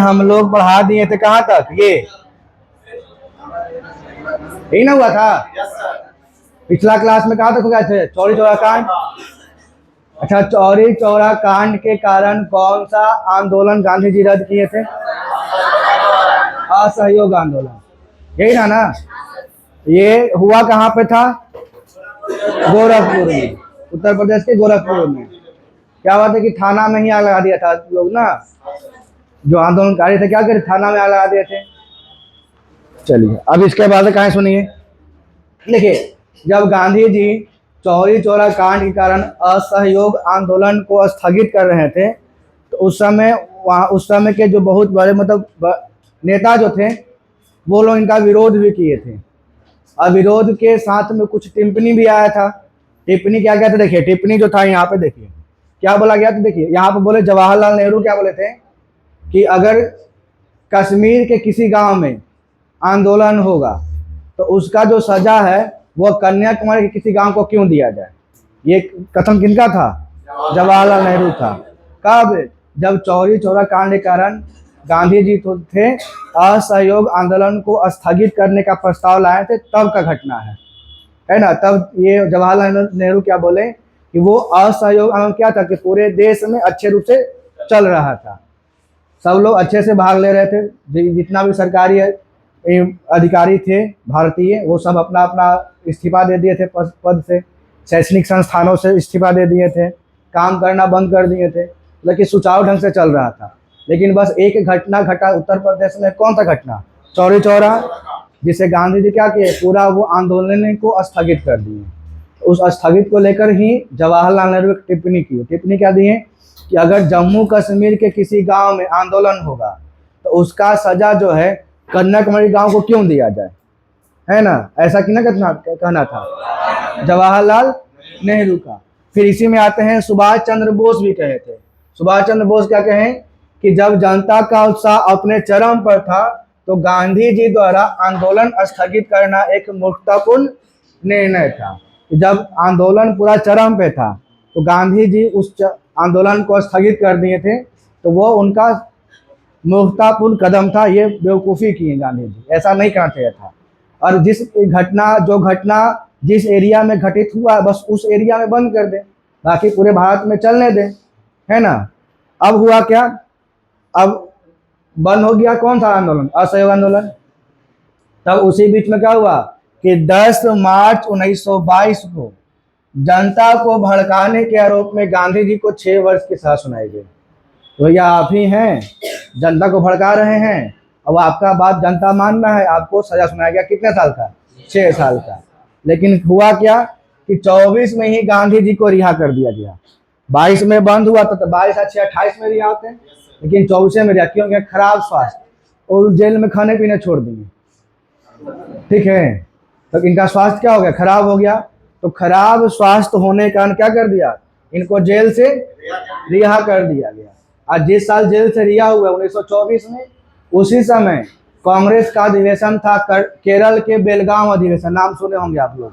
हम लोग बढ़ा दिए थे कहाँ तक, ये यही ना हुआ था। पिछला क्लास में कहाँ तक हो गए थे, चौरी चौरा कांड। अच्छा, चौरी चौरा कांड के कारण कौन सा आंदोलन गांधी जी रद्द किए थे? असहयोग आंदोलन, यही था ना। ये हुआ कहाँ पे था? गोरखपुर में, उत्तर प्रदेश के गोरखपुर में। क्या बात है कि थाना में ही आग लगा दिया था लोग ना, जो आंदोलनकारी थे क्या करे, थाना में आग लगा दिए थे। चलिए अब इसके बाद कहानी सुनिए। देखिए, जब गांधी जी चौरी चौरा कांड के कारण असहयोग आंदोलन को स्थगित कर रहे थे, तो उस समय के जो बहुत बड़े नेता जो थे, वो लोग इनका विरोध भी किए थे। और विरोध के साथ में कुछ टिप्पणी भी आया था। टिप्पणी क्या क्या था, देखिए टिप्पणी जो था यहाँ पे देखिए क्या बोला गया था। देखिए यहाँ पे बोले, जवाहरलाल नेहरू क्या बोले थे कि अगर कश्मीर के किसी गांव में आंदोलन होगा तो उसका जो सजा है वह कन्याकुमारी के किसी गांव को क्यों दिया जाए। ये कथन किनका था? जवाहरलाल नेहरू था। कब? जब चौरी चौरा कांड के कारण गांधी जी तो थे, असहयोग आंदोलन को स्थगित करने का प्रस्ताव लाए थे, तब का घटना है ना। तब ये जवाहरलाल नेहरू क्या बोले कि वो असहयोग आंदोलन क्या था कि पूरे देश में अच्छे रूप से चल रहा था, सब लोग अच्छे से भाग ले रहे थे, जितना भी सरकारी अधिकारी थे भारतीय, वो सब अपना अपना इस्तीफा दे दिए थे पद से, शैक्षणिक संस्थानों से इस्तीफा दे दिए थे, काम करना बंद कर दिए थे, लेकिन सुचारू ढंग से चल रहा था। लेकिन बस एक घटना घटा उत्तर प्रदेश में। कौन सा घटना? चौरी चौरा, जिसे गांधी जी क्या किए, पूरा वो आंदोलन को स्थगित कर दिए। उस स्थगित को लेकर ही जवाहरलाल नेहरू की टिप्पणी की। टिप्पणी क्या दिए कि अगर जम्मू कश्मीर के किसी गांव में आंदोलन होगा तो उसका सजा जो है कन्याकुमारी गांव को क्यों दिया जाए, है ना। ऐसा कि ना कहना था जवाहरलाल नेहरू का। फिर इसी में आते हैं सुभाष चंद्र बोस भी कहे थे। सुभाष चंद्र बोस क्या कहें कि जब जनता का उत्साह अपने चरम पर था तो गांधी जी द्वारा आंदोलन स्थगित करना एक मूर्खतापूर्ण निर्णय था। जब आंदोलन पूरा चरम पे था तो गांधी जी उस आंदोलन को स्थगित कर दिए थे, तो वो उनका मूर्खतापूर्ण कदम था। ये बेवकूफ़ी की है गांधी जी, ऐसा नहीं करना चाहिए था। और जो घटना जिस एरिया में घटित हुआ बस उस एरिया में बंद कर दे, बाकी पूरे भारत में चलने दें, है ना। अब हुआ क्या, अब बंद हो गया कौन सा आंदोलन? असहयोग आंदोलन। तब उसी बीच में क्या हुआ कि 10 मार्च 1922 को जनता को भड़काने के आरोप में गांधी जी को 6 वर्ष की सजा सुनाई गई। तो भैया आप ही हैं, जनता को भड़का रहे हैं, अब आपका बात जनता मान रहा है, आपको सजा सुनाया गया। कितने साल का? 6 साल का। लेकिन हुआ क्या कि 24 में ही गांधी जी को रिहा कर दिया गया। 22 में बंद हुआ तो 22 या 28 में रिहा होते हैं, लेकिन 24 में रिहा क्यों गया? खराब स्वास्थ्य, और जेल में खाने पीने छोड़ दिए, ठीक है। तो इनका स्वास्थ्य क्या हो गया? खराब हो गया। तो खराब स्वास्थ्य होने के कारण क्या कर दिया, इनको जेल से रिहा कर दिया गया। आज जिस साल जेल से रिहा हुआ 1924 में, उसी समय कांग्रेस का अधिवेशन था, केरल के बेलगाम अधिवेशन, नाम सुने होंगे आप लोग।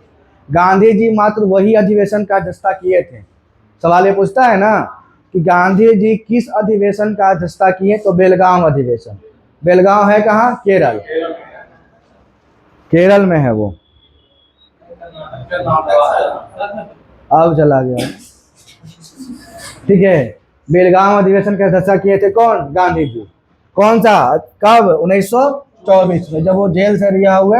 गांधी जी मात्र वही अधिवेशन का अध्यक्षता किए थे। सवाल ये पूछता है ना कि गांधी जी किस अधिवेशन का अध्यक्षता किए, तो बेलगाम अधिवेशन। बेलगाम है कहाँ? केरल, केरल में है वो। अब चला गया, ठीक है। बेलगाम अधिवेशन की अध्यक्षता किए थे कौन? गांधी जी। कौन सा? कब? 1924 में, जब वो जेल से रिहा हुए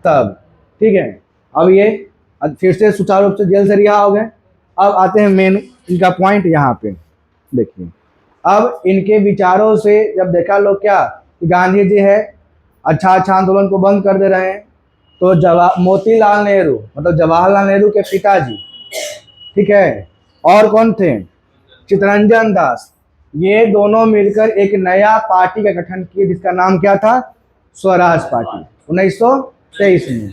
तब, ठीक है। अब ये फिर से सुचारू रूप से जेल से रिहा हो गए। अब आते हैं मेन इनका पॉइंट यहाँ पे देखिए। अब इनके विचारों से जब देखा लोग क्या कि गांधी जी है अच्छा आंदोलन को बंद कर दे रहे हैं, तो मोतीलाल नेहरू मतलब जवाहरलाल नेहरू के पिताजी, ठीक है, और कौन थे? चित्तरंजन दास, ये दोनों मिलकर एक नया पार्टी का गठन किए जिसका नाम क्या था? स्वराज पार्टी, 1923 में,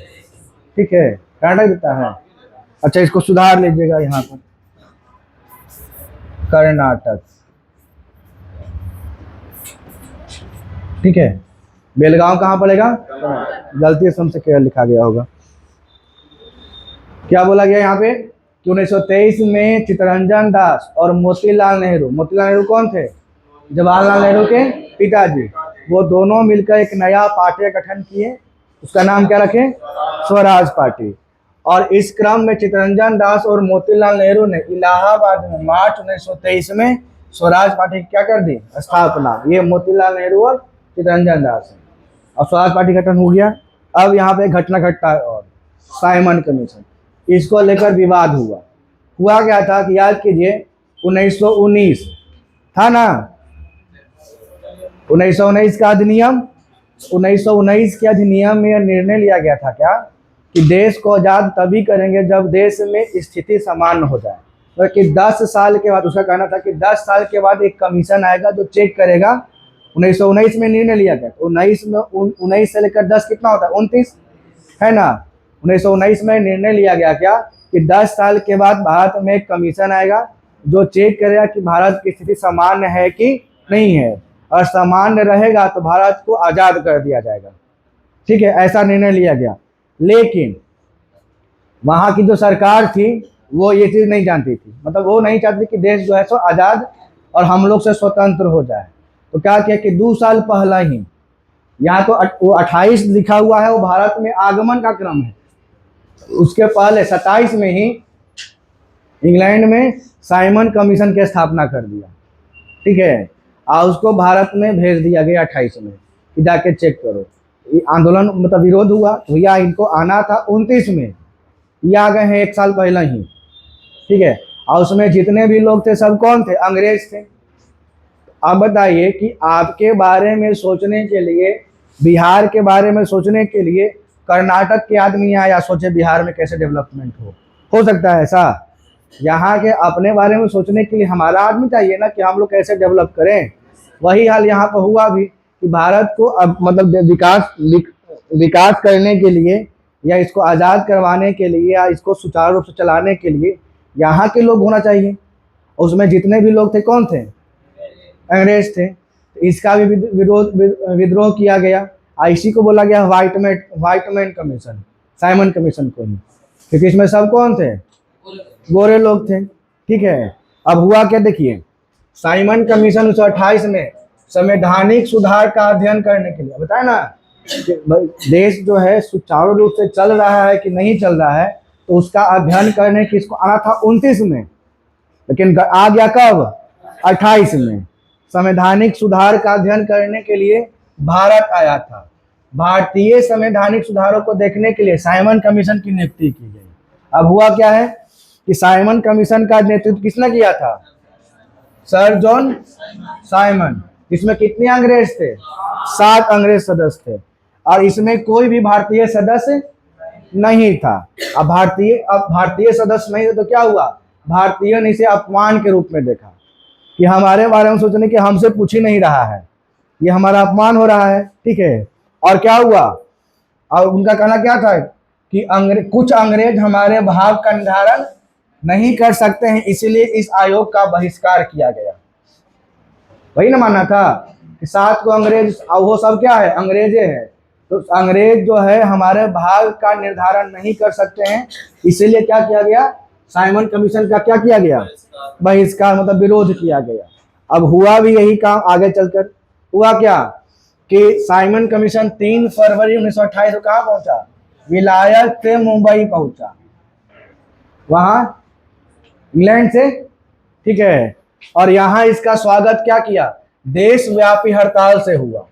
ठीक है। कर्नाटक देता है, अच्छा इसको सुधार लीजिएगा यहाँ पर, कर्नाटक, ठीक है। बेलगांव कहाँ पड़ेगा? गलती से हमसे केरल लिखा गया होगा। क्या बोला गया यहाँ पे कि 1923 में चित्तरंजन दास और मोतीलाल नेहरू कौन थे? जवाहरलाल नेहरू के पिताजी, वो दोनों मिलकर एक नया पार्टी का गठन किए। उसका नाम क्या रखे? स्वराज पार्टी। और इस क्रम में चित्तरंजन दास और मोतीलाल नेहरू ने इलाहाबाद में मार्च 1923 में स्वराज पार्टी की क्या कर दी? स्थापना। ये मोतीलाल नेहरू और चित्तरंजन दास है। और स्वराज पार्टी गठन हो गया। अब यहाँ पे एक घटना घटता है और साइमन कमीशन, इसको लेकर विवाद हुआ क्या था कि याद कीजिए 1919 था ना, 1919 का अधिनियम, 1919 के अधिनियम में यह निर्णय लिया गया था क्या कि देश को आज़ाद तभी करेंगे जब देश में स्थिति सामान्य हो जाए। मतलब कि 10 साल के बाद, उसका कहना था कि 10 साल के बाद एक कमीशन आएगा जो चेक करेगा। 1919 में निर्णय लिया गया। 19 से लेकर 10 कितना होता है? 29 है ना। 1919 में निर्णय लिया गया क्या कि 10 साल के बाद भारत में एक कमीशन आएगा जो चेक करेगा कि भारत की स्थिति सामान्य है कि नहीं है, और सामान्य रहेगा तो भारत को आज़ाद कर दिया जाएगा। ठीक है, ऐसा निर्णय लिया गया। लेकिन वहाँ की जो सरकार थी वो ये चीज़ नहीं जानती थी, मतलब वो नहीं चाहती कि देश जो है सो आज़ाद और हम लोग से स्वतंत्र हो जाए। तो क्या किया कि 2 साल पहले ही, यहाँ तो वो 28 लिखा हुआ है, वो भारत में आगमन का क्रम है, उसके पहले 27 में ही इंग्लैंड में साइमन कमीशन की स्थापना कर दिया। ठीक है, और उसको भारत में भेज दिया गया 28 में कि जाके चेक करो। आंदोलन मतलब विरोध हुआ, भैया इनको आना था 29 में, ये आ गए हैं 1 साल पहले ही। ठीक है, और उसमें जितने भी लोग थे सब कौन थे? अंग्रेज थे। अब बताइए कि आपके बारे में सोचने के लिए, बिहार के बारे में सोचने के लिए कर्नाटक के आदमी आया, सोचे बिहार में कैसे डेवलपमेंट हो सकता है ऐसा? यहाँ के अपने बारे में सोचने के लिए हमारा आदमी चाहिए ना कि हम लोग कैसे डेवलप करें। वही हाल यहाँ पर हुआ भी कि भारत को अब मतलब विकास करने के लिए या इसको आज़ाद करवाने के लिए या इसको सुचारू रूप से चलाने के लिए यहाँ के लोग होना चाहिए। उसमें जितने भी लोग थे कौन थे? अंग्रेज थे। इसका भी विद्रोह किया गया। इसी को बोला गया white man commission, Simon commission को ही, क्योंकि इसमें सब कौन थे? गोरे लोग थे। ठीक है, अब हुआ क्या देखिए, साइमन कमीशन 1928 में संवैधानिक सुधार का अध्ययन करने के लिए, बताया ना कि देश जो है सुचारू रूप से चल रहा है कि नहीं चल रहा है, तो उसका अध्ययन करने की इसको आना था 29 में, लेकिन आ गया कब? 28 में। संवैधानिक सुधार का अध्ययन करने के लिए भारत आया था। भारतीय संवैधानिक सुधारों को देखने के लिए साइमन कमीशन की नियुक्ति की गई। अब हुआ क्या है कि साइमन कमीशन का नेतृत्व किसने किया था? Sir John Simon. इसमें कितने अंग्रेज थे? 7 अंग्रेज सदस्य थे, और इसमें कोई भी भारतीय सदस्य नहीं था। अब भारतीय सदस्य नहीं थे तो क्या हुआ? भारतीयों ने इसे अपमान के रूप में देखा कि हमारे बारे में सोचने की हमसे पूछ ही नहीं रहा है, ये हमारा अपमान हो रहा है। ठीक है, और क्या हुआ? और उनका कहना क्या था कि कुछ अंग्रेज हमारे भाव का निर्धारण नहीं कर सकते हैं, इसीलिए इस आयोग का बहिष्कार किया गया। वही ना मानना था कि 7 को अंग्रेज, और वो सब क्या है? अंग्रेजे हैं। तो अंग्रेज जो है हमारे भाव का निर्धारण नहीं कर सकते हैं, इसीलिए क्या किया गया? साइमन कमीशन का क्या किया गया? बहिष्कार, मतलब विरोध किया गया। अब हुआ भी यही काम आगे चलकर। हुआ क्या कि साइमन कमीशन 3 फरवरी 1928 को कहाँ पहुंचा? विलायत से मुंबई पहुंचा, वहां इंग्लैंड से। ठीक है, और यहाँ इसका स्वागत क्या किया? देशव्यापी हड़ताल से हुआ।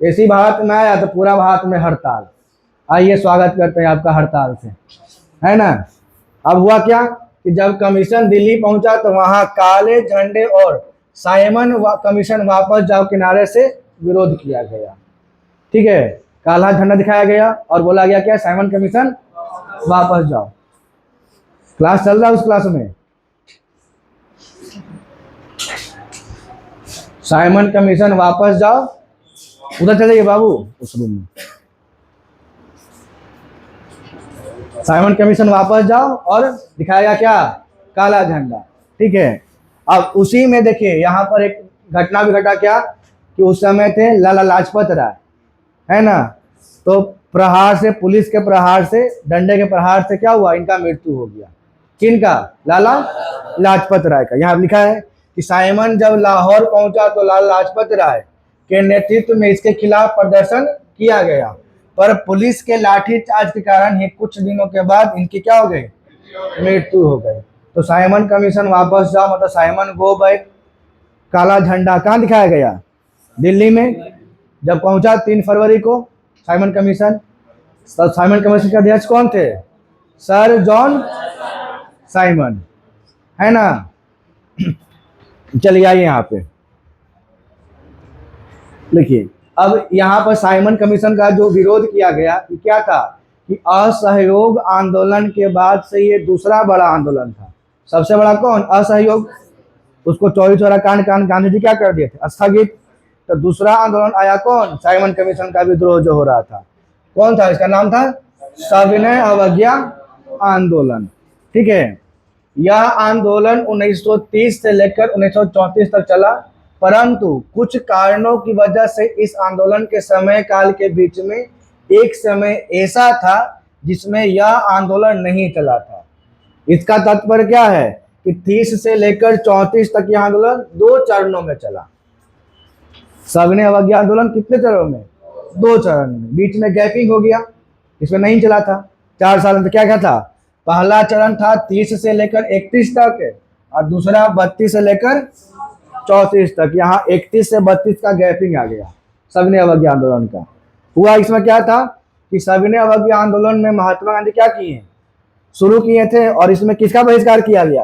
इसी भारत में आया तो पूरा भारत में हड़ताल, आइए स्वागत करते हैं आपका हड़ताल से, है ना। अब हुआ क्या कि जब कमीशन दिल्ली पहुंचा तो वहां काले झंडे और साइमन कमीशन वापस जाओ किनारे से विरोध किया गया। ठीक है, काला झंडा दिखाया गया और बोला गया क्या? साइमन कमीशन वापस जाओ। क्लास चल रहा है, उस क्लास में साइमन कमीशन वापस जाओ, उधर चले जाइए बाबू, उस रूम में। साइमन कमीशन वापस जाओ और दिखाएगा क्या? काला झंडा। ठीक है, अब उसी में देखिए यहाँ पर एक घटना भी घटा क्या कि उस समय थे लाला लाजपत राय, है ना। तो प्रहार से, पुलिस के प्रहार से, डंडे के प्रहार से क्या हुआ? इनका मृत्यु हो गया। किनका? लाला लाजपत राय का। यहाँ लिखा है कि साइमन जब लाहौर पहुंचा तो लाला लाजपत राय के नेतृत्व में इसके खिलाफ प्रदर्शन किया गया, पर पुलिस के लाठीचार्ज के कारण ही कुछ दिनों के बाद इनकी क्या हो गई, मृत्यु हो गई। तो साइमन कमीशन वापस जाओ, मतलब साइमन गो बैक। काला झंडा कहाँ दिखाया गया, दिल्ली में। जब पहुंचा 3 फरवरी को साइमन कमीशन, तब साइमन कमीशन के अध्यक्ष कौन थे, सर जॉन साइमन, है ना। चलिए आइए यहाँ पे लिखिए। अब यहाँ पर साइमन कमीशन का जो विरोध किया गया ये क्या था कि असहयोग आंदोलन के बाद से ये दूसरा बड़ा आंदोलन था। सबसे बड़ा कौन, असहयोग, उसको चौरी चौरा कांड गांधी जी क्या कर दिए थे, स्थगित। तो दूसरा आंदोलन आया कौन, साइमन कमीशन का विद्रोह जो हो रहा था, कौन था, इसका नाम था सविनय अवज्ञा आंदोलन। ठीक है, यह आंदोलन 1930 से लेकर 1934 तक चला, परंतु कुछ कारणों की वजह से इस आंदोलन के समय काल के बीच में एक समय ऐसा था जिसमें यह आंदोलन नहीं चला था। इसका तात्पर्य क्या है कि 30 से लेकर 34 तक यह आंदोलन 2 चरणों में चला। सविनय अवज्ञा आंदोलन कितने चरणों में, 2 चरण में, बीच में गैपिंग हो गया, इसमें नहीं चला था 4 साल में। तो क्या क्या था, पहला चरण था 30 से लेकर 31 तक और दूसरा 32 से लेकर 34 तक। यहाँ 31 से 32 का गैपिंग आ गया सविनय अवज्ञा आंदोलन का। हुआ इसमें क्या था कि सविनय अवज्ञा आंदोलन में महात्मा गांधी क्या किए, शुरू किए थे, और इसमें किसका बहिष्कार किया गया,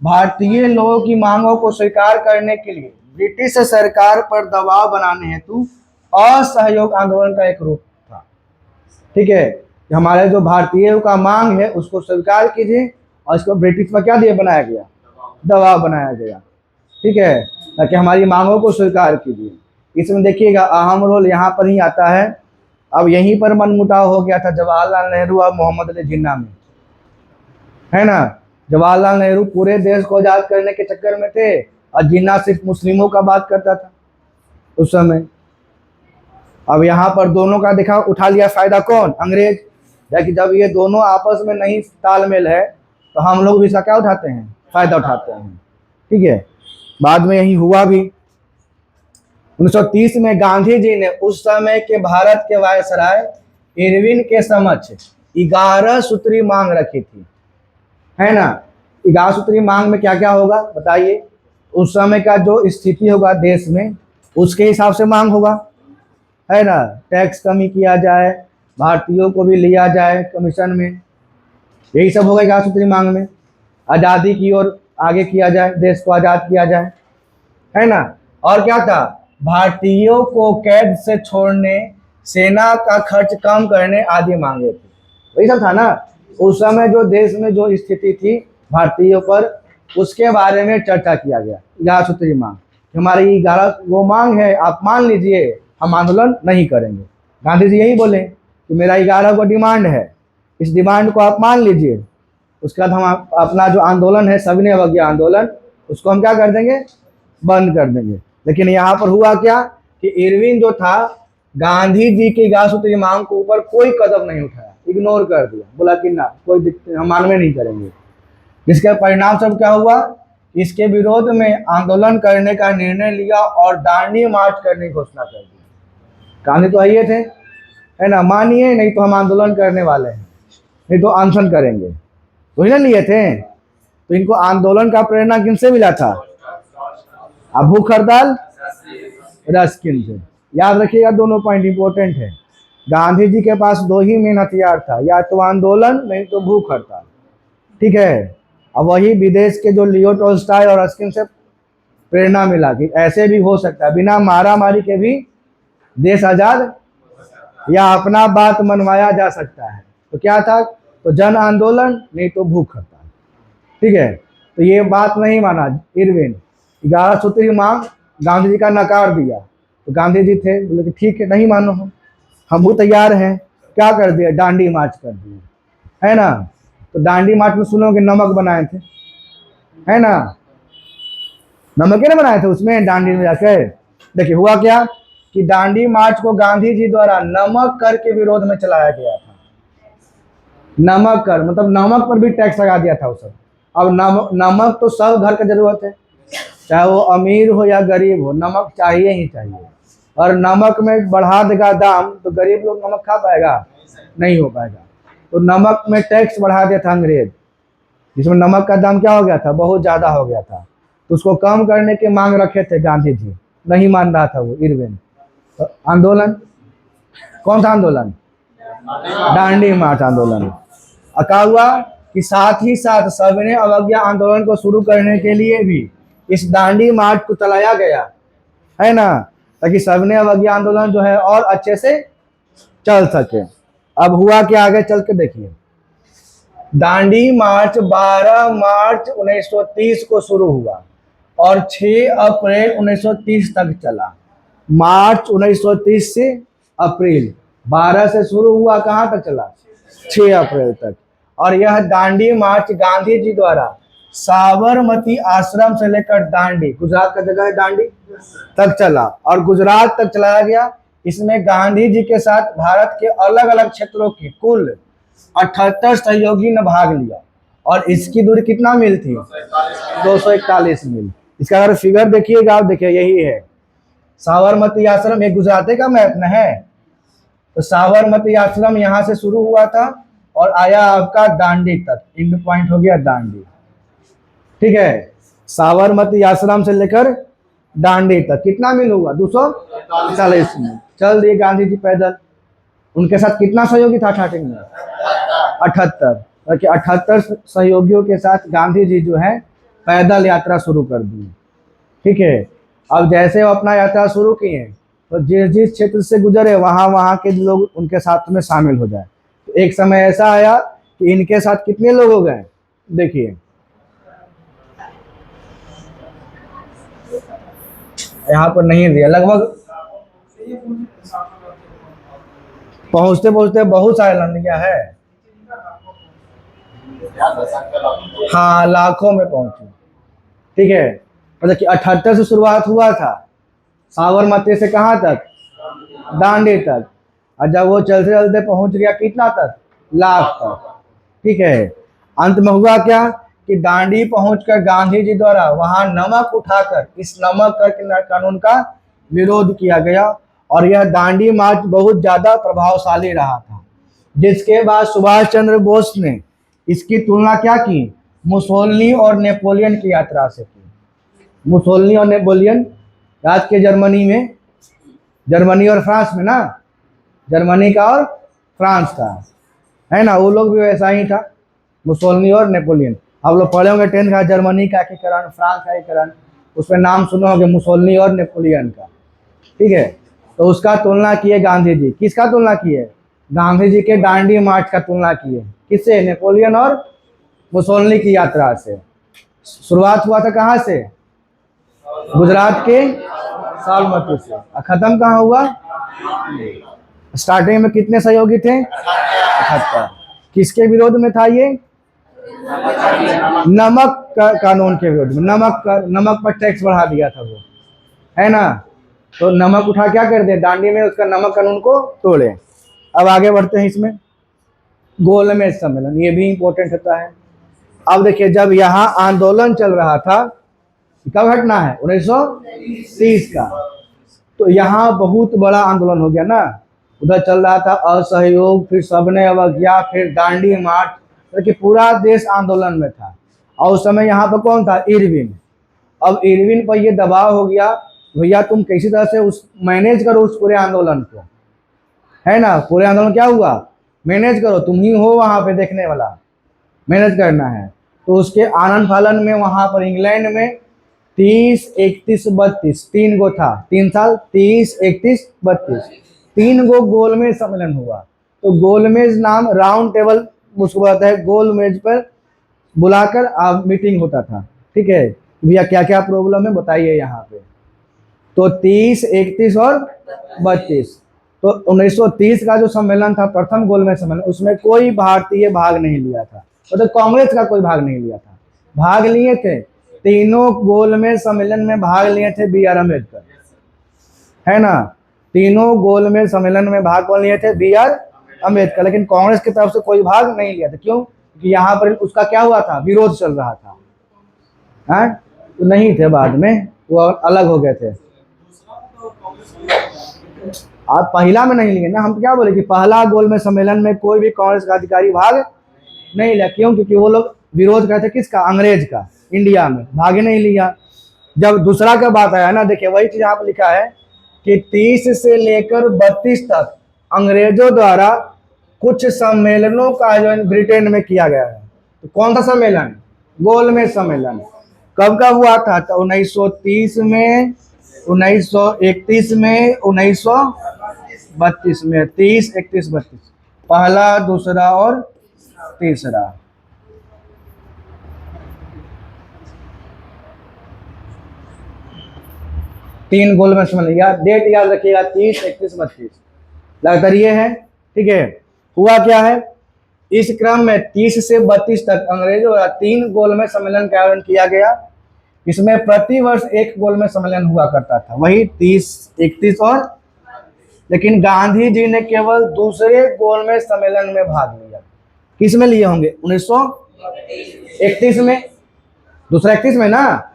भारतीय लोगों की मांगों को स्वीकार करने के लिए ब्रिटिश सरकार पर दबाव बनाने हेतु असहयोग आंदोलन का एक रूप था। ठीक है, हमारे जो भारतीयों का मांग है उसको स्वीकार कीजिए, और इसको ब्रिटिश में क्या दिए बनाया गया, दबाव बनाया गया। ठीक है, ताकि हमारी मांगों को स्वीकार कीजिए। इसमें देखिएगा अहम रोल यहाँ पर ही आता है। अब यहीं पर मनमुटाव हो गया था जवाहरलाल नेहरू और मोहम्मद अली जिन्ना में, है ना। जवाहरलाल नेहरू पूरे देश को आजाद करने के चक्कर में थे और जिन्ना सिर्फ मुस्लिमों का बात करता था उस समय। अब यहाँ पर दोनों का देखा उठा लिया फायदा कौन, अंग्रेज। कि जब ये दोनों आपस में नहीं तालमेल है तो हम लोग भी इसका क्या उठाते हैं, फायदा उठाते हैं। ठीक है, बाद में यही हुआ भी। 1930 में गांधी जी ने उस समय के भारत के वायसराय इरविन के समक्ष 11 सूत्री मांग रखी थी, है ना। 11 सूत्री मांग में क्या क्या होगा बताइए, उस समय का जो स्थिति होगा देश में उसके हिसाब से मांग होगा, है ना। टैक्स कमी किया जाए, भारतीयों को भी लिया जाए कमीशन में, यही सब होगा 11 सूत्री मांग में। आज़ादी की ओर आगे किया जाए, देश को आज़ाद किया जाए, है ना। और क्या था, भारतीयों को कैद से छोड़ने, सेना का खर्च कम करने आदि मांगे थे। वही सब था ना उस समय जो देश में जो स्थिति थी भारतीयों पर, उसके बारे में चर्चा किया गया। 11 सूत्री मांग, हमारी 11 वो मांग है, आप मान लीजिए, हम आंदोलन नहीं करेंगे। गांधी जी यही बोले कि मेरा 11 को डिमांड है, इस डिमांड को आप मान लीजिए, उसके बाद हम अपना जो आंदोलन है सविनय अवज्ञा आंदोलन, उसको हम क्या कर देंगे, बंद कर देंगे। लेकिन यहाँ पर हुआ क्या कि इरविन जो था गांधी जी की 11 सूत्री मांग के ऊपर कोई कदम नहीं उठाया, इग्नोर कर दिया, बोला कि ना कोई हम मानवे नहीं करेंगे। जिसके परिणाम सब क्या हुआ, इसके विरोध में आंदोलन करने का निर्णय लिया और दांडी मार्च करने की घोषणा कर दी। गांधी तो आइए थे, है ना, मानिए नहीं तो हम आंदोलन करने वाले हैं, नहीं तो अनशन करेंगे, वही ना लिए थे। तो इनको आंदोलन का प्रेरणा किनसे मिला था, अब भूख हड़ताल रस्किन से। याद रखिएगा, दोनों पॉइंट इंपॉर्टेंट है। गांधी जी के पास 2 ही मेन हथियार था, या तो आंदोलन नहीं तो भूख हड़ताल। ठीक है, अब वही विदेश के जो लियो टॉल्स्टॉय और रस्किन से प्रेरणा मिला कि ऐसे भी हो सकता है, बिना मारा मारी के भी देश आजाद या अपना बात मनवाया जा सकता है। तो क्या था, तो जन आंदोलन नहीं तो भूख हड़ताल। ठीक है, तो ये बात नहीं माना इरविन, 11 सूत्री मांग गांधी जी का नकार दिया। तो गांधी जी थे, बोले कि ठीक है, नहीं मानो हम भी तैयार हैं। क्या कर दिया, दांडी मार्च कर दिया, है ना। तो दांडी मार्च में सुनोगे नमक बनाए थे, है ना, नमक ही ना बनाए थे उसमें दांडी में जाकर। देखिए हुआ क्या कि दांडी मार्च को गांधी जी द्वारा नमक कर के विरोध में चलाया गया था। नमक कर मतलब नमक पर भी टैक्स लगा दिया था उस समय। अब नमक तो सब घर का जरूरत है, चाहे वो अमीर हो या गरीब हो, नमक चाहिए ही चाहिए। और नमक में बढ़ा देगा दाम तो गरीब लोग नमक खा पाएगा? नहीं हो पाएगा। तो नमक में टैक्स बढ़ा दिया था अंग्रेज, जिसमें नमक का दाम क्या हो गया था? बहुत ज़्यादा हो गया था। तो उसको कम करने की मांग रखे थे गांधी जी, नहीं मान रहा था वो इरविन। तो आंदोलन कौन सा आंदोलन? दांडी मार्च आंदोलन। क्या हुआ कि साथ ही साथ सविनय अवज्ञा आंदोलन को शुरू करने के लिए भी इस दांडी मार्च को चलाया गया है ना, ताकि सविनय अवज्ञा आंदोलन जो है और अच्छे से चल सके। अब हुआ क्या, आगे चल के देखिए। दांडी मार्च 12 मार्च 1930 को शुरू हुआ और 6 अप्रैल 1930 तक चला। मार्च 1930 से अप्रैल 12 से शुरू हुआ, कहाँ तक चला? 6 अप्रैल तक। और यह दांडी मार्च गांधी जी द्वारा साबरमती आश्रम से लेकर दांडी, गुजरात का जगह है दांडी, तक चला और गुजरात तक चलाया गया। इसमें गांधी जी के साथ भारत के अलग अलग क्षेत्रों के कुल 78 सहयोगी ने भाग लिया। और इसकी दूरी कितना मील थी? 241 मील। इसका अगर फिगर देखिएगा, आप देखिए यही है साबरमती आश्रम। एक गुजरात का मैप न है, तो साबरमती आश्रम यहाँ से शुरू हुआ था और आया आपका दांडी तक, एंड पॉइंट हो गया दांडी। ठीक है, साबरमती आश्रम से लेकर दांडी तक कितना मील हुआ? 240 मील चल दिए गांधी जी पैदल। उनके साथ कितना सहयोगी था स्टार्टिंग में? 78। 78 सहयोगियों के साथ गांधी जी जो है पैदल यात्रा शुरू कर दी। ठीक है, अब जैसे वो अपना यात्रा शुरू किए तो जिस जिस क्षेत्र से गुजरे वहाँ वहाँ के लोग उनके साथ में शामिल हो जाए। तो एक समय ऐसा आया कि इनके साथ कितने लोग हो गए, देखिए यहाँ पर नहीं दिया, लगभग पहुंचते पहुंचते बहुत सारे लड़कियां है, हाँ लाखों में पहुंची। ठीक है, मतलब कि 78 से शुरुआत हुआ था, साबरमती से कहाँ तक? दांडी तक। और जब वो चलते चलते पहुंच गया कितना तक? लाख तक। ठीक है, अंत में हुआ क्या कि दांडी पहुंचकर गांधी जी द्वारा वहां नमक उठाकर इस नमक कर कानून का विरोध किया गया और यह दांडी मार्च बहुत ज्यादा प्रभावशाली रहा था। जिसके बाद सुभाष चंद्र बोस ने इसकी तुलना क्या की? मुसोलिनी और नेपोलियन की यात्रा से की। मुसोलिनी और नेपोलियन आज के जर्मनी में, जर्मनी और फ्रांस में ना, जर्मनी का और फ्रांस का है ना, वो लोग भी वैसा ही था, मुसोलिनी और नेपोलियन। आप लोग पढ़े होंगे 10th का, जर्मनी का एकीकरण, फ्रांस का एकीकरण, उसमें नाम सुने होंगे मुसोलिनी और नेपोलियन का। ठीक है, तो उसका तुलना किए गांधी जी। किसका तुलना किए? गांधी जी के दांडी मार्च का तुलना किए। किससे? नेपोलियन और मुसोलिनी की यात्रा से। शुरुआत हुआ था कहाँ से? गुजरात के साबरमती से। खत्म कहाँ हुआ? स्टार्टिंग में कितने सहयोगी थे? 78। किसके विरोध में था ये? नमक कानून के विरोध में। नमक पर टैक्स बढ़ा दिया था वो, है ना। तो नमक उठा क्या कर दे दांडी में, उसका नमक कानून को तोड़े। अब आगे बढ़ते हैं इसमें, गोलमेज सम्मेलन, ये भी इंपॉर्टेंट होता है। अब देखिए, जब यहाँ आंदोलन चल रहा था, कब घटना है? 1930 का। तो यहाँ बहुत बड़ा आंदोलन हो गया ना, उधर चल रहा था असहयोग, फिर सविनय अवज्ञा, फिर दांडी मार्च, कि पूरा देश आंदोलन में था। और उस समय यहाँ पर कौन था? इरविन। अब इरविन पर ये दबाव हो गया, भैया तुम किसी तरह से उस मैनेज करो उस पूरे आंदोलन को, है ना। पूरे आंदोलन क्या हुआ? मैनेज करो, तुम ही हो वहाँ पे देखने वाला, मैनेज करना है। तो उसके आनंद फालन में वहाँ पर इंग्लैंड में 30, 31, 32 3 गो था, 3 साल, 30, 31, 32 3 गो गोलमेज सम्मेलन हुआ। तो गोलमेज नाम राउंड टेबल उसको बताता है, गोलमेज पर बुलाकर मीटिंग होता था। ठीक है, भैया क्या क्या प्रॉब्लम है बताइए यहाँ पे। तो 30, 31 और 32। तो 1930 का जो सम्मेलन था, प्रथम गोलमेज सम्मेलन, उसमें कोई भारतीय भाग नहीं लिया था, मतलब कांग्रेस का कोई भाग नहीं लिया था। भाग लिए थे तीनों गोलमेज सम्मेलन में, भाग लिए थे B.R. अम्बेडकर, है ना। तीनों गोलमेज सम्मेलन में भाग कौन लिए थे? B.R. अम्बेडकर। लेकिन कांग्रेस की तरफ से कोई भाग नहीं लिया था। क्यों? क्योंकि यहाँ पर उसका क्या हुआ था? विरोध चल रहा था। तो नहीं थे बाद में, वो अलग हो गए थे। आप पहला में नहीं लिए ना, हम क्या बोले कि पहला गोलमेज सम्मेलन में कोई भी कांग्रेस का अधिकारी भाग नहीं लिया। क्यों? क्योंकि वो लोग विरोध करते किसका? अंग्रेज का। इंडिया में भागे नहीं लिया। जब दूसरा का बात आया ना, देखिए वही चीज यहाँ पर लिखा है कि 30 से लेकर 32 तक अंग्रेजों द्वारा कुछ सम्मेलनों का आयोजन ब्रिटेन में किया गया है। तो कौन सा सम्मेलन? गोलमेज सम्मेलन। कब का हुआ था? तो 1930 में, 1931 में, 1932 में। 30, 31, 32, पहला, दूसरा और तीसरा। तीन गोलमेज सम्मेलन, या डेट याद रखिएगा, 30, 31, 32 लगातार ये है। ठीक है, हुआ क्या है, इस क्रम में 30 से 32 तक अंग्रेजों द्वारा 3 गोलमेज सम्मेलन का आयोजन किया गया। इसमें प्रति वर्ष एक गोलमेज सम्मेलन हुआ करता था, वही 30, 31 और, लेकिन गांधी जी ने केवल दूसरे गोलमेज सम्मेलन में भाग लिया। किस में लिए होंगे? 1931 में, दूसरा 31 में ना।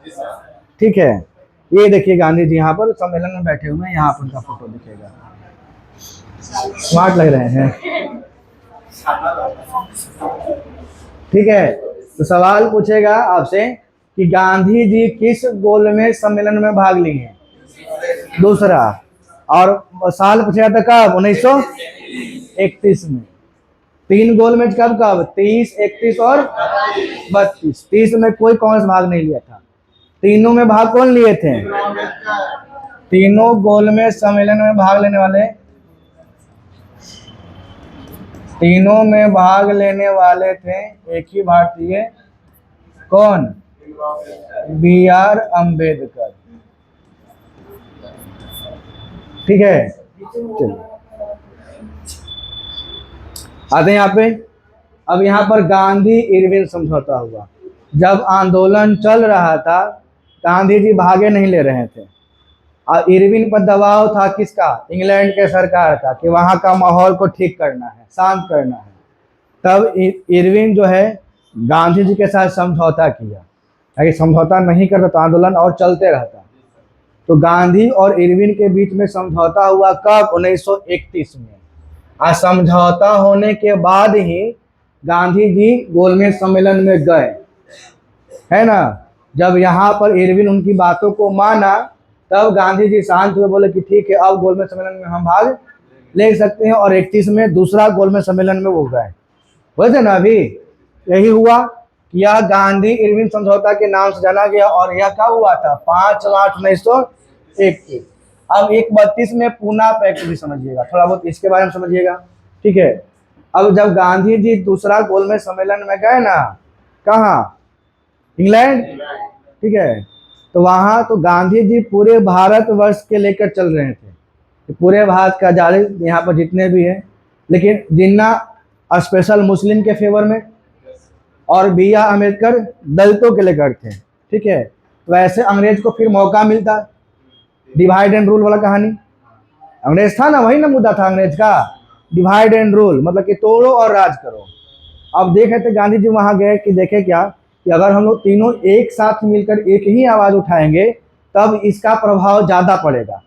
ठीक है, ये देखिए गांधी जी यहाँ पर सम्मेलन में बैठे हुए हैं, यहाँ पर उनका फोटो दिखेगा। स्मार्ट लग रहे हैं। ठीक है, तो सवाल पूछेगा आपसे कि गांधी जी किस गोलमेज सम्मेलन में भाग लिए? दूसरा। और साल पूछेगा था कब? 1931 में। 3 गोलमेज कब कब? 30, 31 और 32। 30 में कोई कांग्रेस भाग नहीं लिया था। तीनों में भाग कौन लिए थे? तीनों गोलमेज सम्मेलन में भाग लेने वाले, तीनों में भाग लेने वाले थे एक ही भारतीय। कौन? BR अम्बेडकर। ठीक है, चलिए आते हैं यहाँ पे। अब यहाँ पर गांधी इरविन समझौता हुआ। जब आंदोलन चल रहा था, गांधी जी भागे नहीं ले रहे थे, और इरविन पर दबाव था किसका? इंग्लैंड के सरकार का, कि वहाँ का माहौल को ठीक करना है, शांत करना है। तब इरविन जो है गांधी जी के साथ समझौता किया। अगर समझौता नहीं करता तो आंदोलन और चलते रहता। तो गांधी और इरविन के बीच में समझौता हुआ कब? 1931 में। आज समझौता होने के बाद ही गांधी जी गोलमेज सम्मेलन में गए, है ना। जब यहाँ पर इरविन उनकी बातों को माना, तब गांधी जी शांत हुए, बोले कि ठीक है, अब गोलमेज सम्मेलन में हम भाग ले सकते हैं। और 31 में दूसरा गोलमेज सम्मेलन में वो गए, बोले ना। अभी यही हुआ कि यह गांधी इरविन समझौता के नाम से जाना गया। और यह कब हुआ था? 5 मार्च 1931। अब 132 में पूना पैक्ट भी समझिएगा, थोड़ा बहुत इसके बारे में समझिएगा। ठीक है, अब जब गांधी जी दूसरा गोलमेज सम्मेलन में गए ना, कहाँ? इंग्लैंड। ठीक है, तो वहाँ तो गांधी जी पूरे भारतवर्ष के लेकर चल रहे थे, तो पूरे भारत का जारी यहाँ पर जितने भी हैं, लेकिन जिन्ना स्पेशल मुस्लिम के फेवर में, और BR अम्बेडकर दलितों के लेकर थे। ठीक है, तो ऐसे अंग्रेज को फिर मौका मिलता, डिवाइड एंड रूल वाला कहानी। अंग्रेज था ना, वही ना मुद्दा था अंग्रेज का, डिवाइड एंड रूल, मतलब कि तोड़ो और राज करो। अब देखे थे गांधी जी वहाँ गए कि देखे क्या, कि अगर हम लोग तीनों एक साथ मिलकर एक ही आवाज़ उठाएंगे तब इसका प्रभाव ज़्यादा पड़ेगा।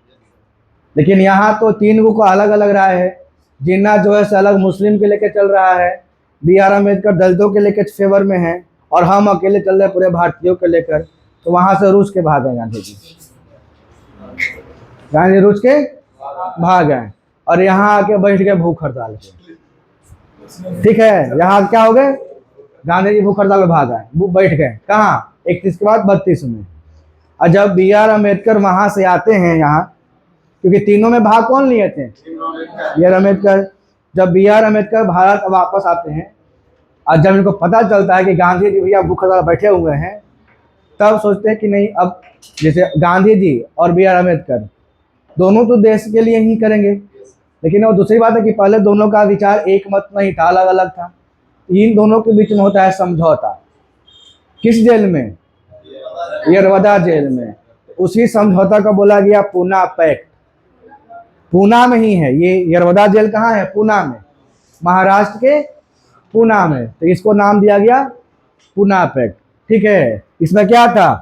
लेकिन यहाँ तो 3 को अलग अलग राय है। जिन्ना जो है अलग मुस्लिम के लेके चल रहा है, BR अम्बेडकर दलितों के लेके फेवर में है, और हम अकेले चल रहे पूरे भारतीयों के लेकर। तो वहाँ से रूस के भाग गए गांधी जी। गांधी रूस के भाग गए और यहाँ आके बैठ गए भूख हड़ताल पे। ठीक है, यहाँ क्या हो गए? गांधी जी भूख हड़ताल में भाग गए, बैठ गए। कहाँ? 31 के बाद 32 में। और जब BR अम्बेडकर वहाँ से आते हैं यहाँ, क्योंकि तीनों में भाग कौन लिए थे? BR अम्बेडकर। जब BR अम्बेडकर भारत वापस आते हैं, और जब इनको पता चलता है कि गांधी जी भैया भूख हड़ताल बैठे हुए हैं, तब सोचते हैं कि नहीं, अब जैसे गांधी जी और BR अम्बेडकर दोनों तो देश के लिए ही करेंगे, लेकिन वो दूसरी बात है कि पहले दोनों का विचार एक मत नहीं था, अलग अलग था। इन दोनों के बीच में होता है समझौता। किस जेल में? यरवदा जेल में। उसी समझौता का बोला गया पूना पैक्ट। पूना में ही है ये, यरवदा जेल कहाँ है? पूना में, महाराष्ट्र के पूना में। तो इसको नाम दिया गया पूना पैक्ट। ठीक है, इसमें क्या था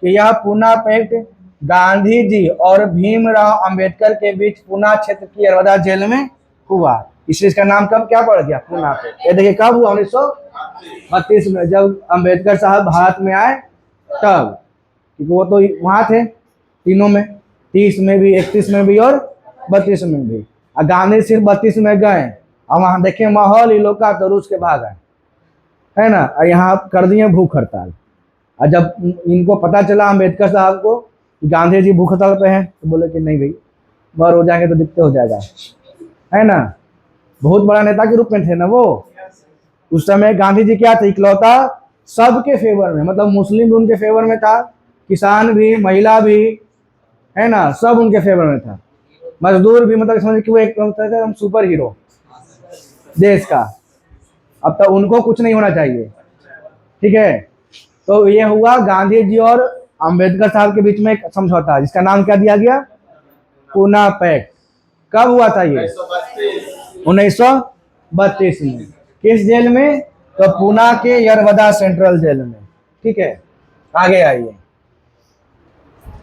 कि यह पूना पैक्ट गांधी जी और भीमराव अंबेडकर के बीच पुणे क्षेत्र की यरवदा जेल में हुआ। इसलिए इसका नाम कब क्या पड़ गया, पुणे पे। ये देखिए कब हुआ, 1932 में, जब अंबेडकर साहब भारत में आए तब, क्योंकि वो तो वहां थे तीनों में, 30 में भी, 31 में भी और 32 में भी। और गांधी सिर्फ 32 में गए और वहां देखे माहौल ही लोग का, तो रूस के भाग आए, है ना। और यहाँ कर दिए भूख हड़ताल। और जब इनको पता चला अम्बेडकर साहब को कि गांधी जी भूख हड़ताल पे हैं, तो बोले कि नहीं भाई, बाहर हो जाएंगे तो दिक्कत हो जाएगा, है ना। बहुत बड़ा नेता के रूप में थे ना वो। उस समय गांधी जी क्या थे, इकलौता सबके फेवर में, मतलब मुस्लिम भी उनके फेवर में था, किसान भी, महिला भी, है ना, सब उनके फेवर में था। मजदूर भी, मतलब समझ कि वो एक हम सुपर हीरो देश का। अब तो उनको कुछ नहीं होना चाहिए, ठीक है। तो ये हुआ गांधी जी और अंबेडकर साहब के बीच में एक समझौता, जिसका नाम क्या दिया गया, पूना पैक्ट। कब हुआ था ये, 1932 में। किस जेल में, तो पूना के यरवदा सेंट्रल जेल में, ठीक है। आगे आइए,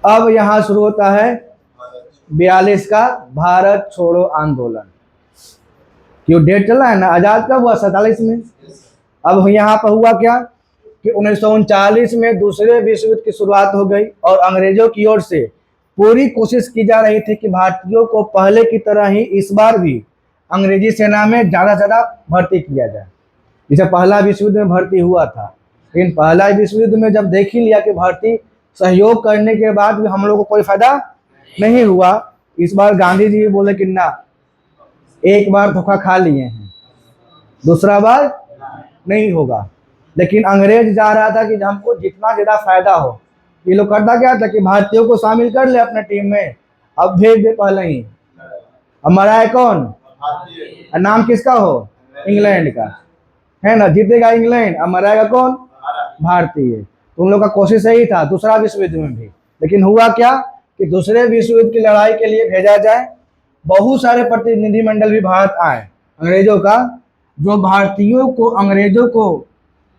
अब यहां शुरू होता है 42 का भारत छोड़ो आंदोलन। क्यों डेट चल रहा है ना, आजाद कब हुआ, 47 में। अब यहाँ पर हुआ क्या कि 1939 में दूसरे विश्व युद्ध की शुरुआत हो गई और अंग्रेजों की ओर से पूरी कोशिश की जा रही थी कि भारतीयों को पहले की तरह ही इस बार भी अंग्रेजी सेना में ज्यादा से ज्यादा भर्ती किया जाए, जैसे पहला विश्व युद्ध में भर्ती हुआ था। लेकिन पहला विश्व युद्ध में जब देख ही लिया कि भर्ती सहयोग करने के बाद भी हम लोग को कोई फायदा नहीं हुआ, इस बार गांधी जी बोले कि ना, एक बार धोखा खा लिए हैं, दूसरा बार नहीं होगा। लेकिन अंग्रेज जा रहा था कि हमको जितना ज्यादा फायदा हो। ये लोग करता क्या था कि भारतीयों को शामिल कर ले अपने टीम में, अब भेज दे पहले ही। अब मरा है कौन, नाम किसका हो, इंग्लैंड का, है ना। जीतेगा इंग्लैंड, अब मराएगा कौन, भारतीय। तो उन लोग का कोशिश यही था दूसरा विश्व युद्ध में भी। लेकिन हुआ क्या कि दूसरे विश्व युद्ध की लड़ाई के लिए भेजा जाए, बहुत सारे प्रतिनिधिमंडल भी भारत आए अंग्रेजों का, जो भारतीयों को, अंग्रेजों को